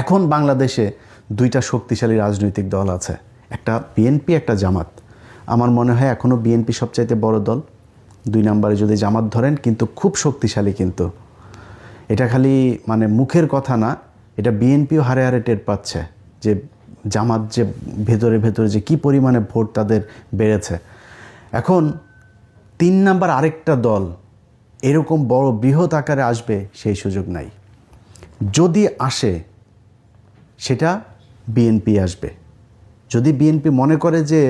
এখন বাংলাদেশে দুইটা শক্তিশালী রাজনৈতিক দল আছে, একটা বিএনপি, একটা জামাত। আমার মনে হয় এখনও বিএনপি সবচাইতে বড় দল, 2 নম্বরে যদি জামাত ধরেন, কিন্তু খুব শক্তিশালী। কিন্তু এটা খালি মানে মুখের কথা না, এটা বিএনপিও হারে হারে টের পাচ্ছে যে জামাত যে ভেতরে ভেতরে যে কী পরিমাণে ভোট তাদের বেড়েছে। এখন 3 নম্বর আরেকটা দল এরকম বড় বৃহৎ আকারে আসবে সেই সুযোগ নাই। যদি আসে সেটা বিএনপি আসবে। যদি বিএনপি মনে করে যে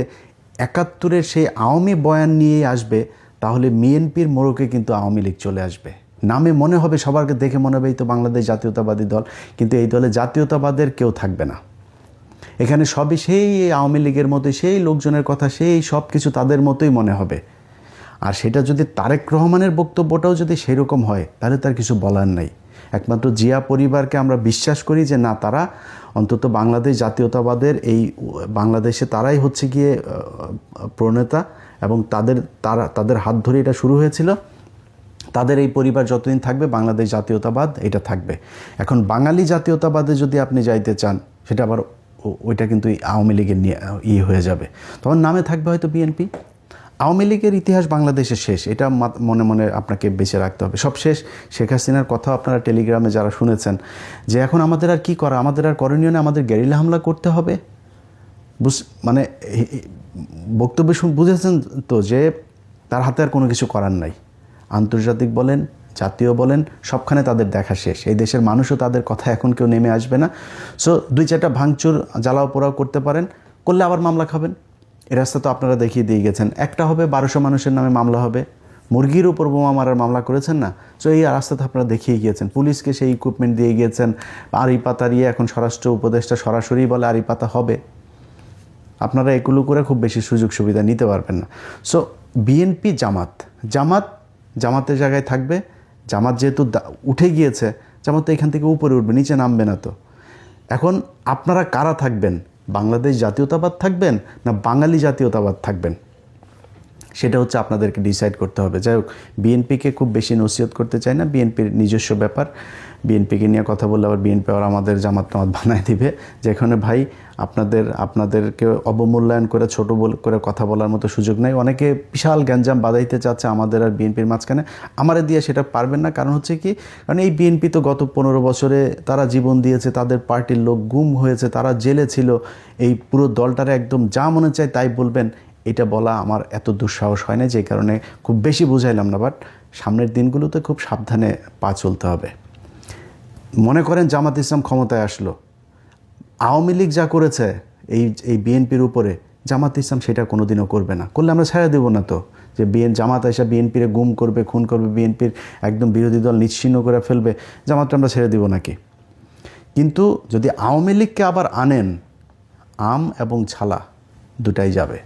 71-এর সেই আওয়ামী বয়ান নিয়েই আসবে, তাহলে বিএনপির মোড়কে কিন্তু আওয়ামী লীগ চলে আসবে। নামে মনে হবে, সবারকে দেখে মনে হবে এই তো বাংলাদেশ জাতীয়তাবাদী দল, কিন্তু এই দলে জাতীয়তাবাদের কেউ থাকবে না। এখানে সবই সেই আওয়ামী লীগের মতোই, সেই লোকজনের কথা, সেই সব কিছু তাদের মতোই মনে হবে। আর সেটা যদি তারেক রহমানের বক্তব্যটাও যদি সেরকম হয়, তাহলে তার কিছু বলার নাই। একমাত্র জিয়া পরিবারকে আমরা বিশ্বাস করি যে না, তারা অন্তত বাংলাদেশ জাতীয়তাবাদের এই বাংলাদেশে তারাই হচ্ছে গিয়ে প্রণেতা, এবং তাদের হাত ধরে এটা শুরু হয়েছিল। তাদের এই পরিবার যতদিন থাকবে বাংলাদেশ জাতীয়তাবাদ এটা থাকবে। এখন বাঙালি জাতীয়তাবাদে যদি আপনি যাইতে চান, সেটা আবার ওইটা কিন্তু আওয়ামী লীগের নিয়ে হয়ে যাবে। তখন নামে থাকবে হয়তো বিএনপি। আওয়ামী লীগের ইতিহাস বাংলাদেশে শেষ, এটা মনে মনে আপনাকে বেঁচে রাখতে হবে। সব শেষ। শেখ হাসিনার কথা আপনারা টেলিগ্রামে যারা শুনেছেন যে এখন আমাদের আর কি করা, আমাদের আর করণীয় না, আমাদের গেরিলা হামলা করতে হবে। মানে বক্তব্য বুঝেছেন তো যে তার হাতে আর কোনো কিছু করার নাই। আন্তর্জাতিক বলেন, জাতীয় বলেন, সবখানে তাদের দেখা শেষ। এই দেশের মানুষও তাদের কথা এখন কেউ নেমে আসবে না। সো 2-4টা ভাঙচুর জ্বালাও পোড়াও করতে পারেন, করলে আবার মামলা খাবেন। এ রাস্তা তো আপনারা দেখিয়ে দিয়ে গেছেন। একটা হবে 1200 মানুষের নামে মামলা হবে। মুরগির উপর বোমা মারার মামলা করেছেন না? সো এই রাস্তা তো আপনারা দেখিয়ে গিয়েছেন। পুলিশকে সেই ইকুইপমেন্ট দিয়ে গিয়েছেন। আড়ি পাতা দিয়ে এখন স্বরাষ্ট্র উপদেষ্টা সরাসরি বলে আড়ি পাতা হবে। আপনারা এগুলো করে খুব বেশি সুযোগ সুবিধা নিতে পারবেন না। সো বিএনপি, জামাতের জায়গায় থাকবে। জামাত যেহেতু উঠে গিয়েছে, জামাত তো এখান থেকে উপরে উঠবে, নিচে নামবে না। তো এখন আপনারা কারা থাকবেন? বাংলাদেশ জাতীয়তাবাদ থাকবেন না বাঙালি জাতীয়তাবাদ থাকবেন? সেটা হচ্ছে আপনাদেরকে ডিসাইড করতে হবে। যাই হোক, বিএনপিকে খুব বেশি নসিহত করতে চাই না, বিএনপির নিজস্ব ব্যাপার। বিএনপিকে নিয়ে কথা বললে আবার বিএনপি আবার আমাদের জামাত বানায় দিবে, যেখানে ভাই আপনাদেরকে অবমূল্যায়ন করে ছোট করে কথা বলার মতো সুযোগ নাই। অনেকে বিশাল গ্যাঞ্জাম বাঁধাইতে চাচ্ছে আমাদের আর বিএনপির মাঝখানে। আমারে দিয়ে সেটা পারবেন না। কারণ হচ্ছে কি, কারণ এই বিএনপি তো গত 15 বছরে তারা জীবন দিয়েছে, তাদের পার্টির লোক গুম হয়েছে, তারা জেলে ছিল। এই পুরো দলটারে একদম যা মনে চায় তাই বলবেন, এটা বলা আমার এত দুঃসাহস হয় না, যে কারণে খুব বেশি বুঝাইলাম না। বাট সামনের দিনগুলোতে খুব সাবধানে পা চলতে হবে। মনে করেন জামাত ইসলাম ক্ষমতায় আসলো, আওয়ামী লীগ যা করেছে এই বিএনপির উপরে, জামাত ইসলাম সেটা কোনোদিনও করবে না। করলে আমরা ছেড়ে দেবো না তো, যে জামাত এসে বিএনপির গুম করবে, খুন করবে, বিএনপির একদম বিরোধী দল নিশ্চিহ্ন করে ফেলবে, জামাতটা আমরা ছেড়ে দেবো নাকি? কিন্তু যদি আওয়ামী লীগকে আবার আনেন, আম এবং ছালা দুটাই যাবে।